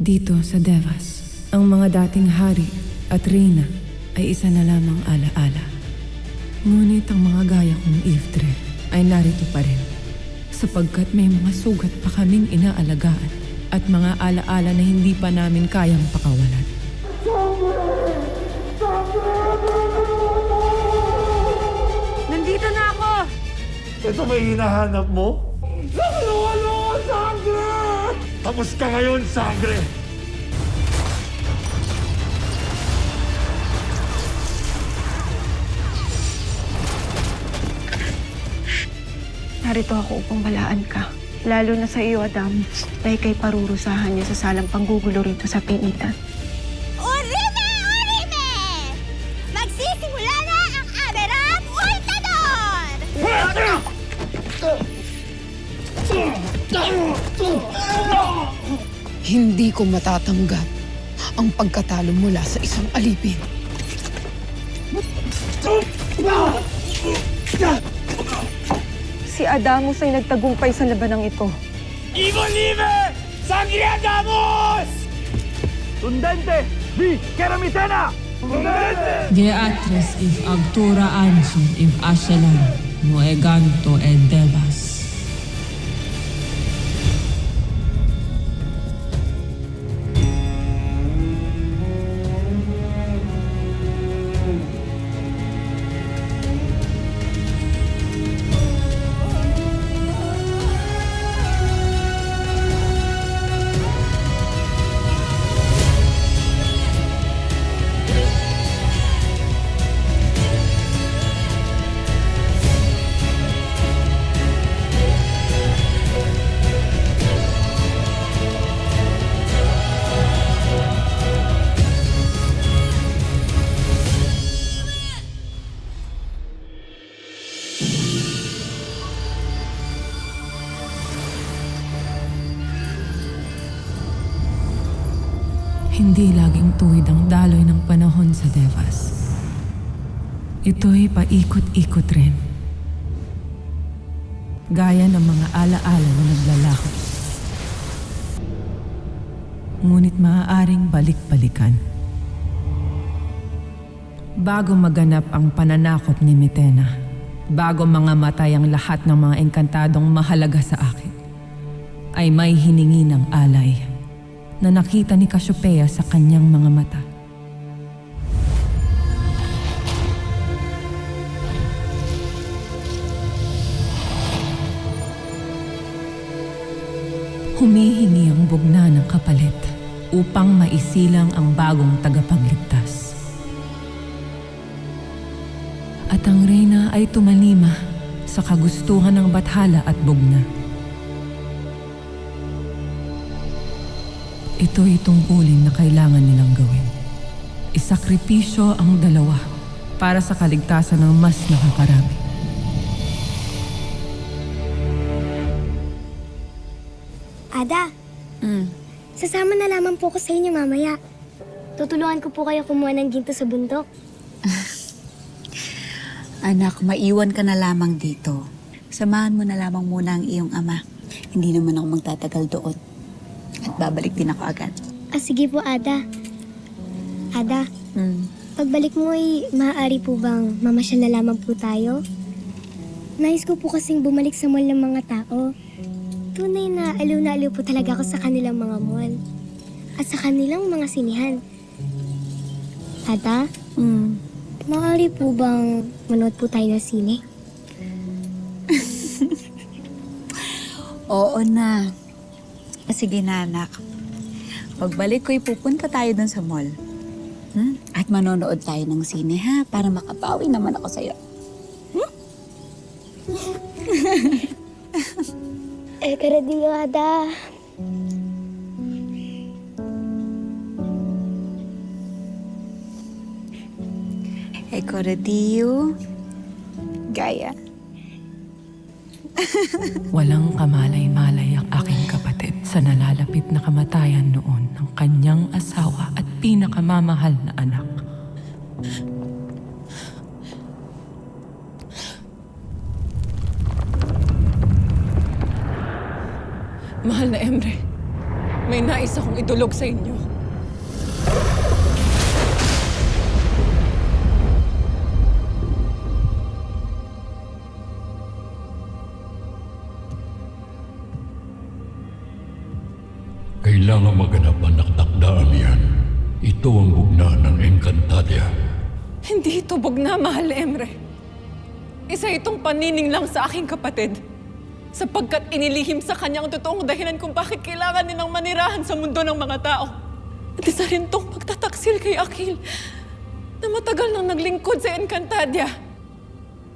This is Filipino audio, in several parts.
Dito sa Devas, ang mga dating hari at reyna ay isa na lamang alaala. Ngunit ang mga gaya kong Iftre ay narito pa rin, sapagkat may mga sugat pa kaming inaalagaan at mga alaala na hindi pa namin kayang pakawalan. Nandito na ako! Ito may hinahanap mo? Nakalungan sangre! Tapos ka ngayon, sangre! Narito ako upang balaan ka. Lalo na sa iyo, Adam. Dahil kay parurusahan niya sa salang panggugulo rito sa pingitan. Urime! Urime! Magsisimula na ang Aberrant Ultador! Hindi ko matatanggap ang pagkatalo mula sa isang alipin. Si Adamus ay nagtagumpay sa labanang ito. Ivo Live! Sangre Andamos! Tundente! Vi Keramitena! Tundente! Geatres if agtura ansur if ashelan, no eganto ed devas. Hindi laging tuwid ang daloy ng panahon sa Devas. Ito'y paikot-ikot rin. Gaya ng mga alaala na naglalako. Ngunit maaaring balik-balikan. Bago maganap ang pananakop ni Mitena, bago mga matay ang lahat ng mga engkantadong mahalaga sa akin, ay may hiningi ng alay na nakita ni Cassiopeia sa kanyang mga mata. Humihingi ang bugna ng kapalit upang maisilang ang bagong tagapagligtas. At ang reyna ay tumalima sa kagustuhan ng bathala at bugna. Ito'y tungkulin na kailangan nilang gawin. Isakripisyo ang dalawa para sa kaligtasan ng mas nakakarami. Ada, sasama na lamang po ko sa inyo mamaya. Tutulungan ko po kayo kumuha ng ginto sa bundok. Anak, maiwan ka na lamang dito. Samahan mo na lamang muna ang iyong ama. Hindi naman ako magtatagal doon. At babalik din ako agad. Sige po, Ada. Ada, pagbalik mo ay maaari po bang mamasyal na lamang po tayo? Nais ko po kasing bumalik sa mall ng mga tao. Tunay na aliw po talaga ako sa kanilang mga mall. At sa kanilang mga sinihan. Ada, maaari po bang manood po tayo ng sine? Oo na. Sige na, anak. Pagbalik ko'y pupunta tayo dun sa mall. At manonood tayo ng sine, ha? Para makabawi naman ako sa'yo. Karadiyo, Ada. Corradillo. Gaya. Walang kamalay-malay ang aking kapatid sa nalalapit na kamatayan noon ng kanyang asawa at pinakamamahal na anak. Mahal na Emre, may nais akong idulog sa inyo. Kailangan maganap ang naktakdaan yan. Ito ang bugna ng Encantadia. Hindi ito bugna, Mahal Emre. Isa itong panining lang sa aking kapatid. Sapagkat inilihim sa kanya ang totoong dahilan kung bakit kailangan nilang manirahan sa mundo ng mga tao. At isa rin itong pagtataksil kay Akil na matagal nang naglingkod sa Encantadia.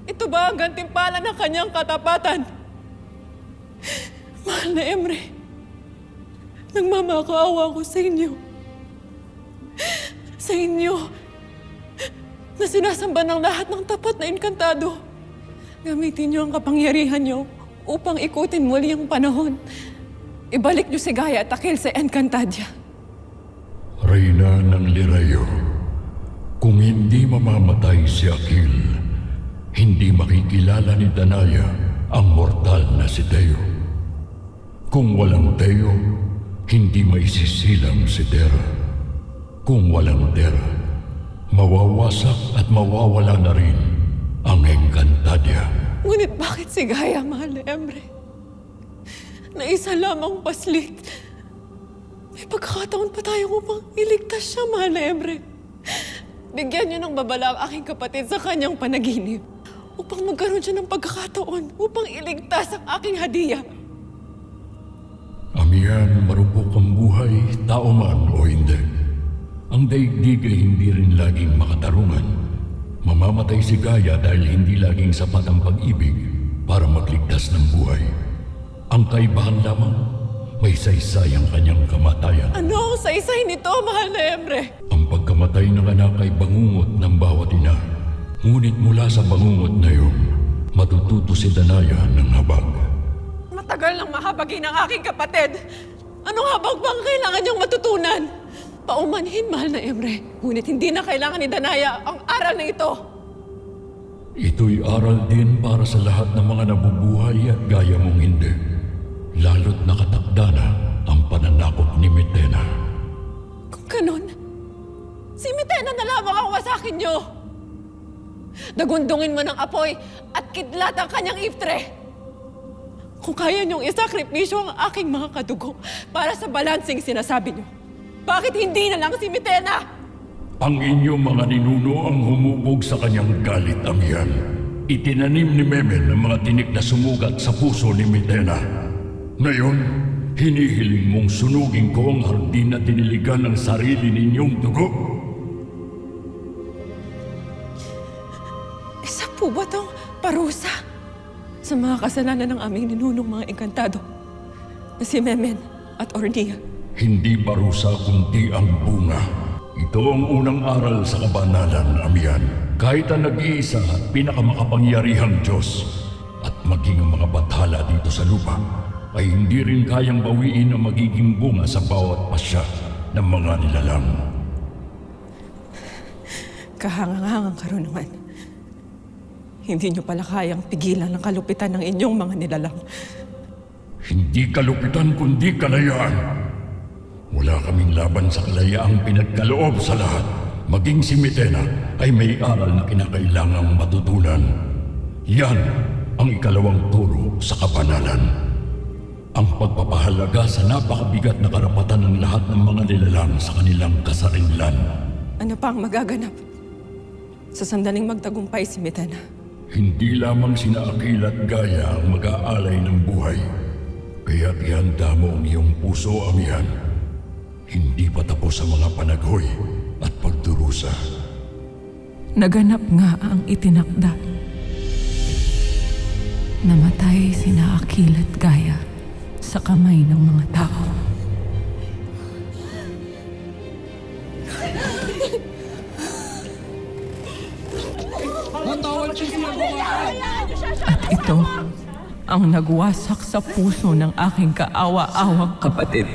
Ito ba ang gantimpala ng kanyang katapatan? Mahal na Emre, nagmamakaawa ko sa inyo. Sa inyo na sinasamba ng lahat ng tapat na Encantado. Gamitin niyo ang kapangyarihan niyo upang ikutin muli ang panahon. Ibalik niyo si Gaia at Akil sa Encantadia. Reyna ng Lirayo, kung hindi mamamatay si Akil, hindi makikilala ni Danaya ang mortal na si Teo. Kung walang Teo, hindi maisisilang si Terra. Kung walang Terra, mawawasak at mawawala na rin ang Encantadia. Ngunit bakit si Gaia, Mahal na Emre? Na isa lamang paslit. May pagkakataon pa tayo upang iligtas siya, Mahal na Emre. Bigyan niyo ng babala ang aking kapatid sa kanyang panaginip upang magkaroon siya ng pagkakataon upang iligtas ang aking hadiya. Amihan, marupok ang buhay, tao man o hindi. Ang daigdig ay hindi rin laging makatarungan. Mamamatay si Gaia dahil hindi laging sapat ang pag-ibig para magligtas ng buhay. Ang kaibahan lamang, may saysay ang kanyang kamatayan. Ano ang saysay nito, Mahal na Emre? Ang pagkamatay ng anak ay bangungot ng bawat ina. Ngunit mula sa bangungot na iyon, matututo si Danaya ng habag. Matagal nang mahabagi ng aking kapatid. Anong habag bang kailangan niyang matutunan? Paumanhin, Mahal na Emre. Ngunit hindi na kailangan ni Danaya ang aral na ito. Ito'y aral din para sa lahat ng mga nabubuhay at gaya mong hindi. Lalo't nakatakda na ang pananakot ni Mitena. Kung ganon, si Mitena na lamang ang wasakin niyo. Dagundungin mo ng apoy at kidlat ang kanyang iftre. Kung kaya niyong isakripisyo ang aking mga kadugo para sa balansing sinasabi niyo, bakit hindi na lang si Mitena? Ang inyong mga ninuno ang humubog sa kanyang galit, Amihan. Itinanim ni Memen ang mga tinik na sumugat sa puso ni Mitena. Ngayon, hinihiling mong sunugin ko ang hardin na tiniligan ng sarili ninyong dugo. Isa po ba itong parusa sa mga kasalanan ng aming ninunong mga Encantado na si Memen at Ornia? Hindi parusa kundi ang bunga. Ito ang unang aral sa kabanalan, Amihan. Kahit ang nag-iisa at pinakamakapangyarihang Diyos at maging ang mga bathala dito sa lupa ay hindi rin kayang bawiin ang magiging bunga sa bawat pasya ng mga nilalang. Kahangang-hangang karunungan. Hindi niyo pala kayang pigilan ang kalupitan ng inyong mga nilalang. Hindi kalupitan kundi kalayaan. Wala kaming laban sa kalayaang pinagkaloob sa lahat. Maging si Mitena ay may aral na kinakailangang matutunan. Yan ang ikalawang turo sa kabanalan. Ang pagpapahalaga sa napakabigat na karapatan ng lahat ng mga nilalang sa kanilang kasarinlan. Ano pa ang magaganap sa sandaling magtagumpay si Mitena? Hindi lamang sina Akil at Gaia ang mag-aalay ng buhay. Kaya't ihanda mo ang iyong puso, Amihan. Hindi pa tapos ang mga panaghoy at pagdurusa. Naganap nga ang itinakda. Namatay sina Akil at Gaia sa kamay ng mga tao. At ito ang nagwasak sa puso ng aking kaawa-awang kapatid.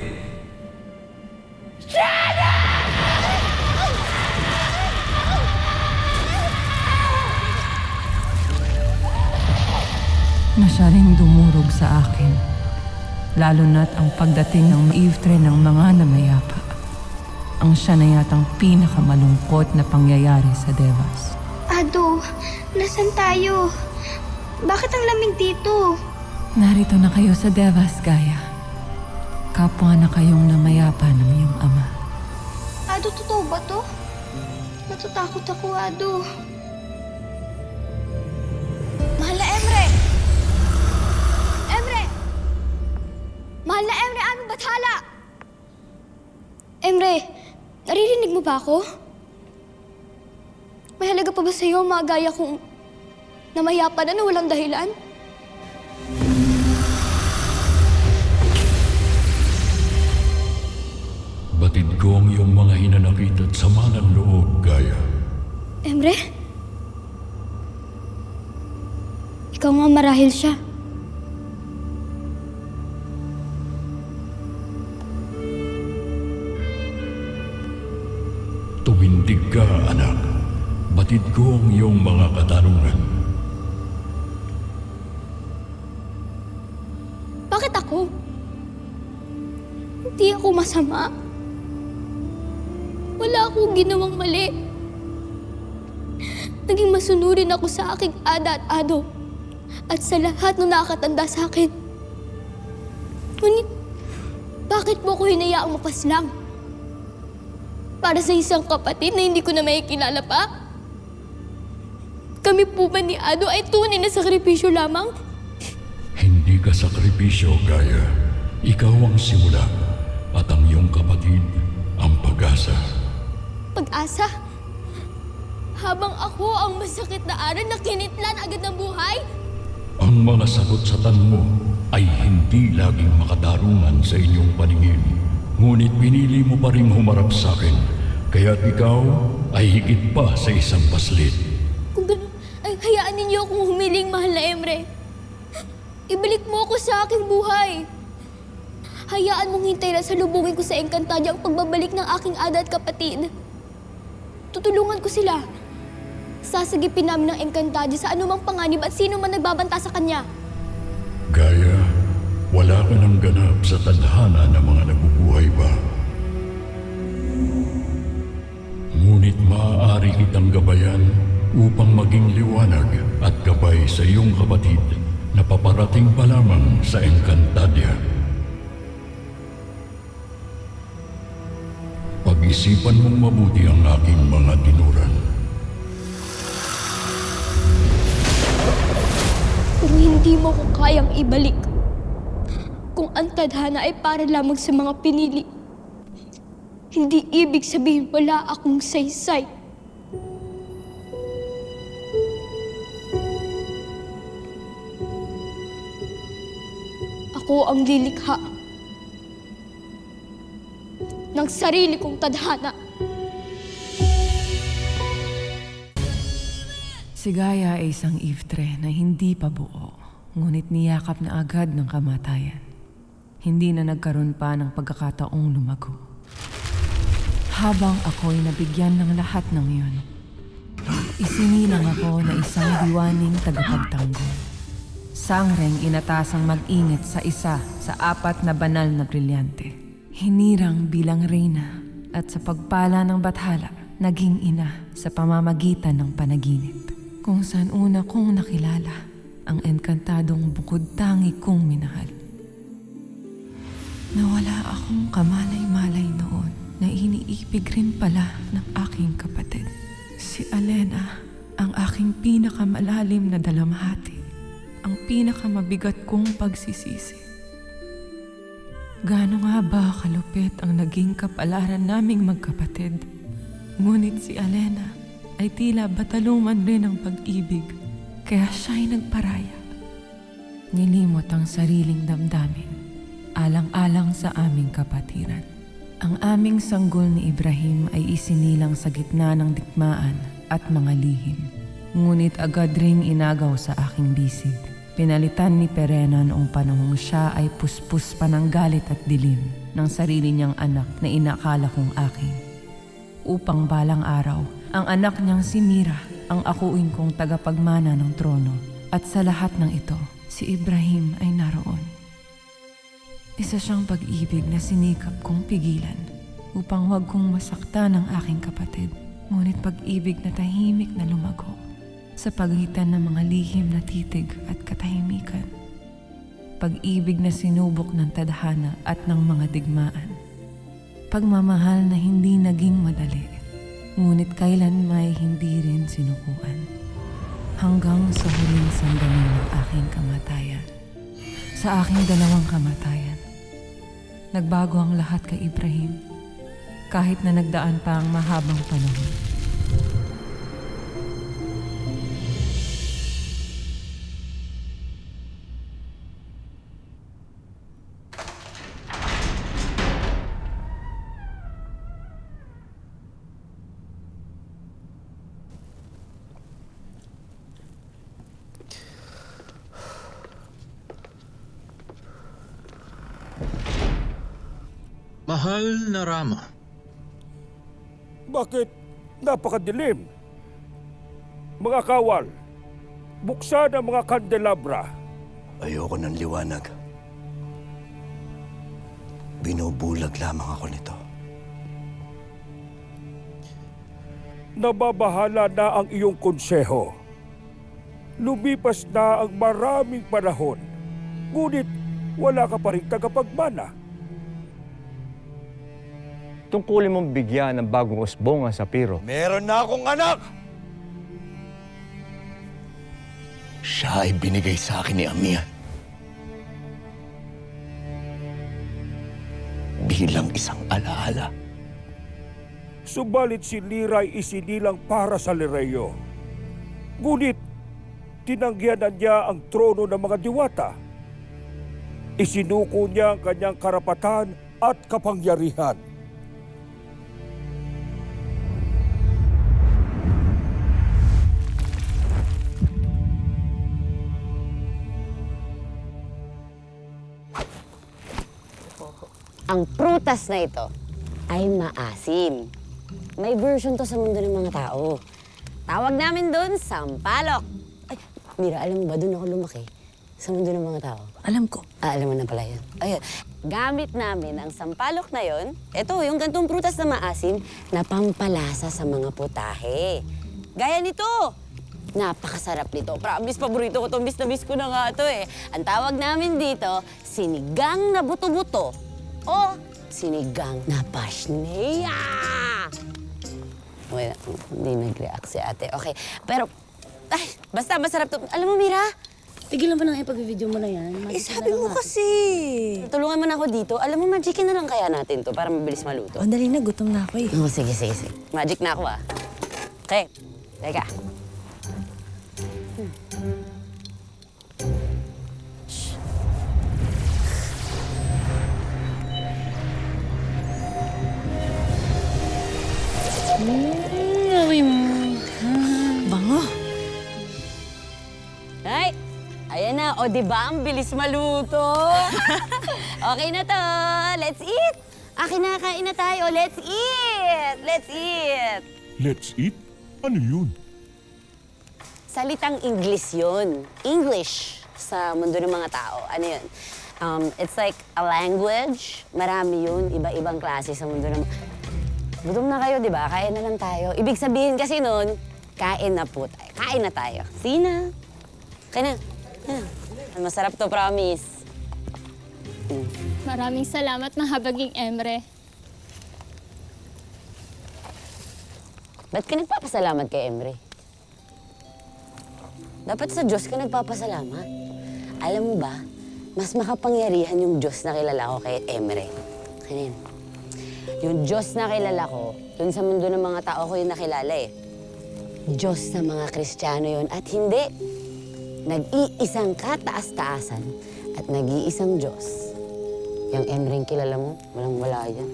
Na siya ring dumurog sa akin lalo na't ang pagdating ng maiftre ng mga namayapa. Ang siya na yatang pinakamalungkot na pangyayari sa Devas. Ado, nasan tayo? Bakit ang lamig dito? Narito na kayo sa Devas, Gaia. Kapwa na kayong namayapa ng iyong ama. Ado, totoo ba to? Natatakot ako, Ado. Mahal na Emre! Emre! Mahal na Emre, aming bathala! Emre, naririnig mo ba ako? May halaga pa ba sa'yo ang mga gaya kong namayapa na walang dahilan? Batid ko ang iyong mga hinanakit at sama ng loob, Gaia. Emre? Ikaw nga marahil siya. Tumindig ka, anak. Batid ko ang iyong mga katanungan. Bakit ako? Hindi ako masama. Wala akong ginawang mali. Naging masunurin ako sa aking ada at ado. At sa lahat ng nakakatanda sa akin. Ngunit, bakit mo ko hinayaang mapaslang? Para sa isang kapatid na hindi ko na makikilala pa? Kami po ba ni Ado ay tunay na sakripisyo lamang? Hindi ka sakripisyo, Gaia. Ikaw ang simula at ang iyong kapatid ang pag-asa. Pag-asa? Habang ako ang masakit na aral na kinitlan agad ng buhay? Ang mga sagot sa tanong mo ay hindi laging makatarungan sa inyong paningin. Ngunit pinili mo pa rin humarap sa akin, kaya't ikaw ay higit pa sa isang paslit. Kung gano'n, ay hayaan ninyo akong humiling, mahal na Emre. Ibalik mo ako sa aking buhay. Hayaan mong hintay na salubungin ko sa Encantadia ang pagbabalik ng aking ada at kapatid. Tutulungan ko sila. Sasagipin namin ng Encantadia sa anumang panganib at sino man nagbabanta sa kanya. Gaia, wala ka ng ganap sa tadhana ng mga nabubuhay pa. Ngunit maaari kitang gabayan upang maging liwanag at gabay sa iyong kapatid na paparating pa lamang sa Encantadia. Pag-isipan mong mabuti ang aking mga tinuran. Kung hindi mo ko kayang ibalik, kung ang tadhana ay para lamang sa mga pinili, hindi ibig sabihin wala akong saysay. Ako ang lilikha ng sarili kong tadhana. Si Gaia ay isang iftre na hindi pa buo, ngunit niyakap na agad ng kamatayan. Hindi na nagkaroon pa ng pagkakataong lumago. Habang ako'y nabigyan ng lahat ng iyon, isinilang ako na isang diwaning tagapagtanggol. Sangreng inatasang mag-ingat sa isa sa 4 na banal na brilyante. Hinirang bilang reyna at sa pagpala ng bathala, naging ina sa pamamagitan ng panaginip. Kung saan una kong nakilala ang enkantadong bukod tangi kong minahal. Nawala akong kamalay-malay noon na iniibig rin pala ng aking kapatid. Si Alena, ang aking pinakamalalim na dalamhati, ang pinakamabigat kong pagsisisi. Gaano nga ba kalupit ang naging kapalaran naming magkapatid? Ngunit si Alena ay tila bataluman rin ang pag-ibig, kaya siya'y nagparaya. Nilimot ang sariling damdamin, alang-alang sa aming kapatiran. Ang aming sanggol ni Ibrahim ay isinilang sa gitna ng digmaan at mga lihim. Ngunit agad ring inagaw sa aking bisig. Pinalitan ni Perena noong panahong siya ay puspus pa ng galit at dilim ng sarili niyang anak na inakala kong akin. Upang balang araw, ang anak niyang si Mira ang akuin kong tagapagmana ng trono, at sa lahat ng ito, si Ibrahim ay naroon. Isa siyang pag-ibig na sinikap kong pigilan upang huwag kong masaktan ang aking kapatid. Ngunit pag-ibig na tahimik na lumago sa pagitan ng mga lihim na titig at katahimikan. Pag-ibig na sinubok ng tadhana at ng mga digmaan. Pagmamahal na hindi naging madali, ngunit kailan may hindi rin sinukuan. Hanggang sa huling sandali ng aking kamatayan. Sa aking dalawang kamatayan, nagbago ang lahat kay Ibrahim, kahit na nagdaan pa ang mahabang panahon. Mahal na Rama, Bakit napakadilim? Mga kawal, buksan ang mga kandelabra. Ayoko ng liwanag. Binubulag lamang ako nito. Nababahala na ang iyong konseho. Lumipas na ang maraming panahon, ngunit wala ka pa rin tagapagmana. Tungkulin mong bigyan ng bagong usbong ang Sapiro. Meron na akong anak! Siya ay binigay sa akin ni Amiya. Bilang isang alaala. Subalit si Liray isinilang para sa Lireyo. Ngunit, tinanggihan niya ang trono ng mga diwata. Isinuko niya ang kanyang karapatan at kapangyarihan. Ang prutas na ito ay maasim. May version to sa mundo ng mga tao. Tawag namin doon, sampalok. Ay, Mira, alam mo ba, doon ako lumaki sa mundo ng mga tao. Alam ko. Alam mo na pala yun. Ayun, gamit namin ang sampalok na yon. Ito, yung gantong prutas na maasim na pampalasa sa mga putahe. Gaya nito. Napakasarap nito. Promise, paborito ko to. Miss na miss ko na nga ito eh. Ang tawag namin dito, sinigang na buto-buto. O sinigang na pasneya. Wait, hindi nag-react si ate. Okay, pero, ay, basta masarap to. Alam mo, Mira, tigilan mo na nga ipag-video mo na yan. Sabi mo kasi. Tulungan mo na ako dito. Alam mo, magicin na lang kaya natin to para mabilis maluto. O, dali na. Gutom na ako eh. Oh, sige. Magic na ako ah. Okay, teka. Bango. Ay, ayan na. O, di ba? Ang bilis maluto. Okay na to. Let's eat. Akin na, kain na tayo. Let's eat. Let's eat. Let's eat? Ano yun? Salitang English yun. English sa mundo ng mga tao. Ano yun? It's like a language. Marami yun. Iba-ibang klase sa mundo ng... Gutom na kayo, di ba? Kain na lang tayo. Ibig sabihin kasi nun, kain na po tayo. Kain na tayo. Sige na. Kain na. Masarap to, promise. Maraming salamat, mahabaging Emre. Ba't ka nagpapasalamat kay Emre? Dapat sa Diyos ka nagpapasalamat. Alam mo ba, mas makapangyarihan yung Diyos na kilala ko kay Emre. Kanin. Yung Diyos na kilala ko, dun sa mundo ng mga tao ko yung nakilala eh. Diyos ng mga Kristiyano yun at hindi. Nag-iisang kataas-taasan at nag-iisang Diyos. Yung Emreng kilala mo, walang-wala yan.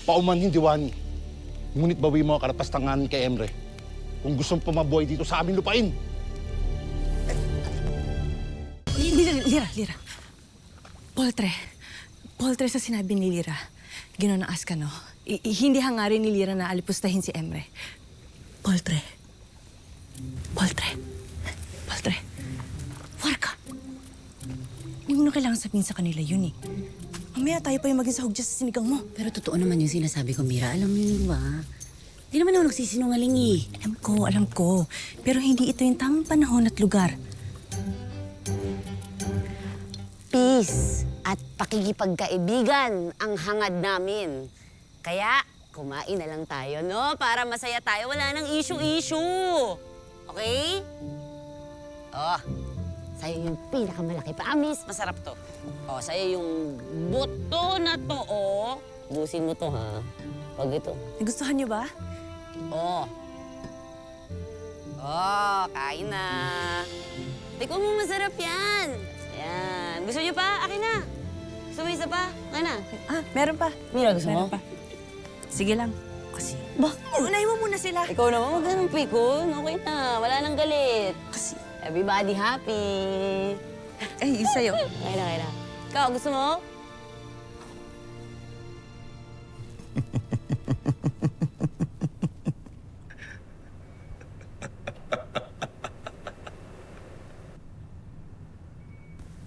Paumanhin, Diwani. Ngunit bawi mo ang karapastangan kay Emre. Kung gustong pumabuhay dito sa aming lupain. Lira. Poltre sa sinabi ni Lira. Ginonaas ka, no? Hindi hangarin ni Lira na alipustahin si Emre. Poltre. Warka. mo na kailangan sabihin sa kanila yun eh. Mamaya tayo pa yung maging sahog dyan sa sinigang mo. Pero totoo naman yung sinasabi ko, Mira. Alam mo yun ba? Di naman ako nagsisinungaling eh. Alam ko. Pero hindi ito yung tamang panahon at lugar. Peace at pakikipagkaibigan ang hangad namin. Kaya, kumain na lang tayo, no? Para masaya tayo. Wala nang issue-issue. Okay? Oh, sa'yo yung pinakamalaki. Promise, masarap to. Oh, sa'yo yung buto na to, oh. Busin mo to, ha? Wag ito. Nagustuhan niyo ba? Oh. Oh, kain na. Tikman mo, masarap yan. Ayan. Gusto niyo pa? Akin na. Gusto mo isa pa? Akin na. Meron pa. Mira, gusto mo? Meron pa. Sige lang. Kasi, unahin mo muna sila. Ikaw naman, huwag ka ng pikon. Okay na, wala nang galit. Kasi, everybody happy. Ay, yung sa'yo. Okay na. Ikaw, gusto mo?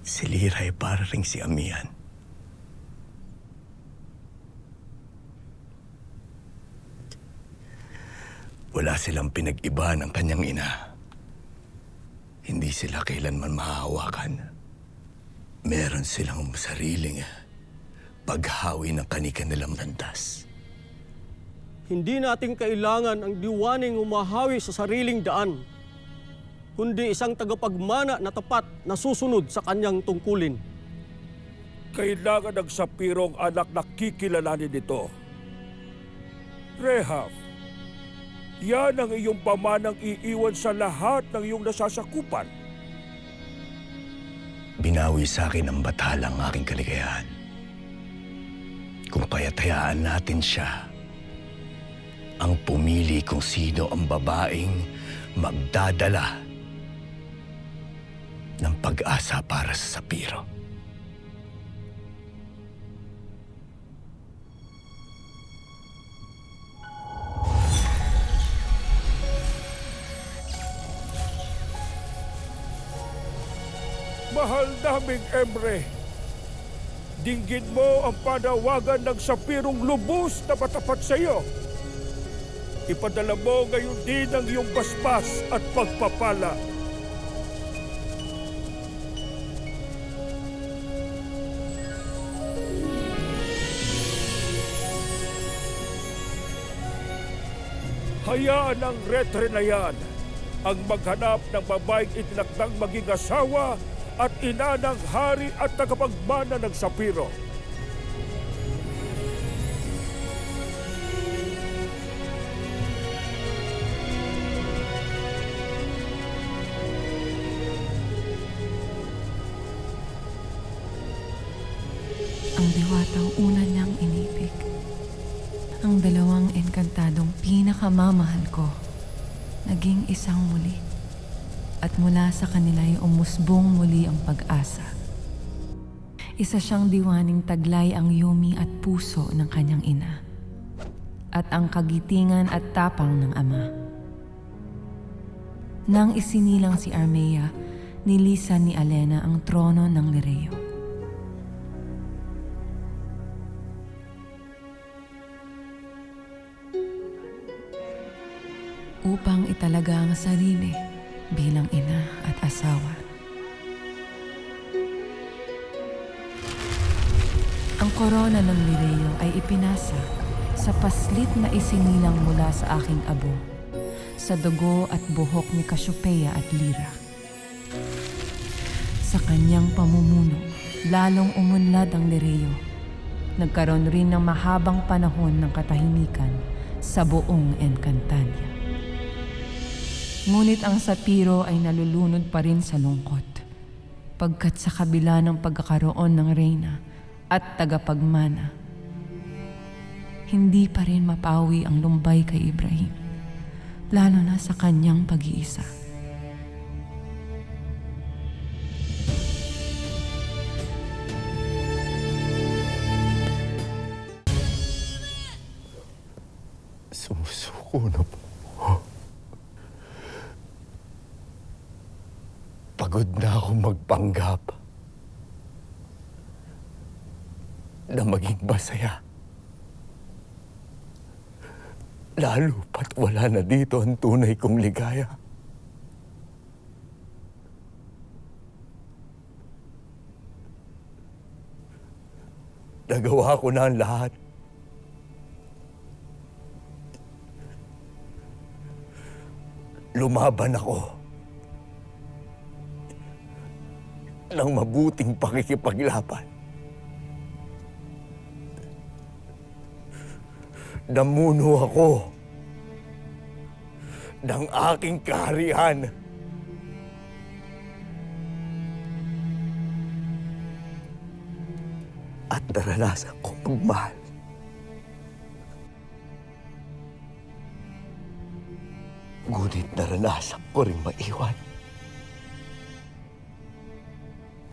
Si Lira ay para ring si Amihan. Wala silang pinag-iba ng kanyang ina. Hindi sila kailanman mahahawakan. Meron silang sariling paghawi ng kanilang landas. Hindi natin kailangan ang diwaning umahawi sa sariling daan, kundi isang tagapagmana na tapat na susunod sa kanyang tungkulin. Kailangan ng sapirong anak na kikilalanin ito. Rehab, yan ang iyong pamanang iiwan sa lahat ng iyong nasasakupan. Binawi sa akin ang batalang aking kaligayahan. Kung payatayaan natin siya, ang pumili kung sino ang babaeng magdadala ng pag-asa para sa Sapiro. Mahal naming Emre, dinggin mo ang panawagan ng sapirong lubos na patapat sa iyo. Ipadala mo ngayon din ang iyong basbas at pagpapala. Hayaan ang retre na yan ang maghanap ng babaeng itinakdang maging asawa at ina ng hari at tagapagmana ng Sapiro. Ang diwatang una niyang inibig. Ang dalawang engkantadong pinakamamahal ko, naging isang muli. At mula sa kanila ay umusbong muli ang pag-asa. Isa siyang diwaning taglay ang yumi at puso ng kanyang ina. At ang kagitingan at tapang ng ama. Nang isinilang si Armea, nilisan ni Alena ang trono ng Lireo. Upang italaga ang sarili bilang ina at asawa. Ang korona ng Lireo ay ipinasa sa paslit na isinilang mula sa aking abo, sa dugo at buhok ni Cassiopeia at Lyra. Sa kanyang pamumuno, lalong umunlad ang Lireo. Nagkaroon rin ng mahabang panahon ng katahimikan sa buong Encantadia. Ngunit ang Sapiro ay nalulunod pa rin sa lungkot, pagkat sa kabila ng pagkakaroon ng reyna at tagapagmana, hindi pa rin mapawi ang lumbay kay Ibrahim, lalo na sa kanyang pag-iisa. Sumusuko na po. Pagod na akong magpanggap. na maging masaya. Lalo pat wala na dito ang tunay kong ligaya. Nagawa ko na ang lahat. Lumaban ako ng mabuting pakikipaglaban. Namuno ako ng aking kaharian. At naranasan ko magmahal. Ngunit naranasan ko rin maiwan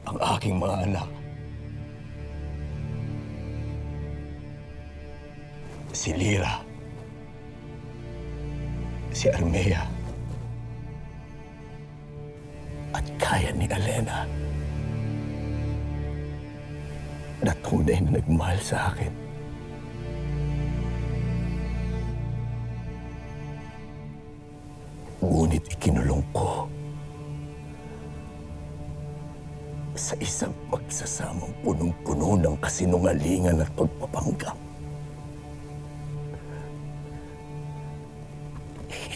ang aking mga anak. Si Lira, si Armea, at kaya ni Elena na tunay na nagmahal sa akin. Ngunit ikinulong ko sa isang pagsasamang punong-puno ng kasinungalingan at pagpapanggap.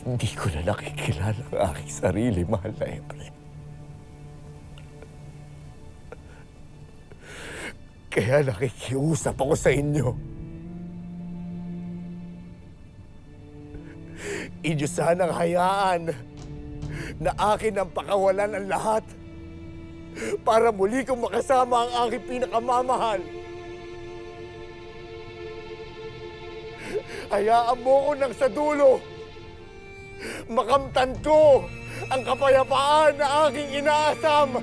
Hindi ko na nakikilala ang aking sarili, mahal na Emre. Kaya nakikiusap ako sa inyo. Inyo sanang hayaan na akin ang pakawalan ang lahat para muli kong makasama ang aking pinakamamahal. Hayaan mo ko nang sa dulo makamtan ko ang kapayapaan na aking inaasam.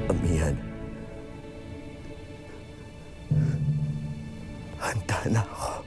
Amihan, handa na ako.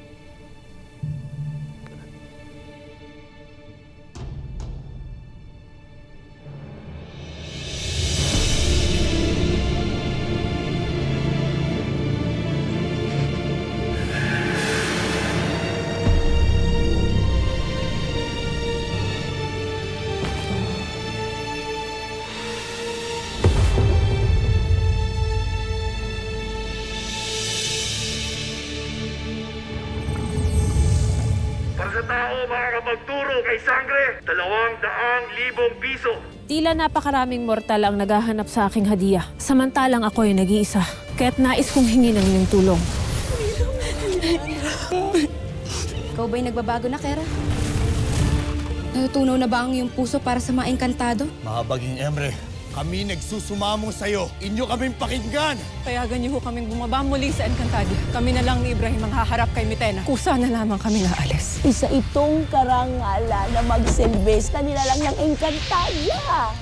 Sa tao makakapagturo kay Sangre, 200,000 piso. Tila napakaraming mortal ang naghahanap sa aking hadiah. Samantalang ako'y nag-iisa. Kaya't nais kong hingin ang inyong tulong. Ikaw ba'y nagbabago na, Kera? Natutunaw na ba ang iyong puso para sa mga engkantado? Mahabaging Emre, kami nagsusumamo sa'yo. Inyo kaming pakinggan! Payagan niyo ho kaming bumaba muli sa Encantadia. Kami na lang ni Ibrahim ang haharap kay Mitena. Kusa na lamang kami aalis. Isa itong karangalan na magsilbes na nilalang ng Encantadia.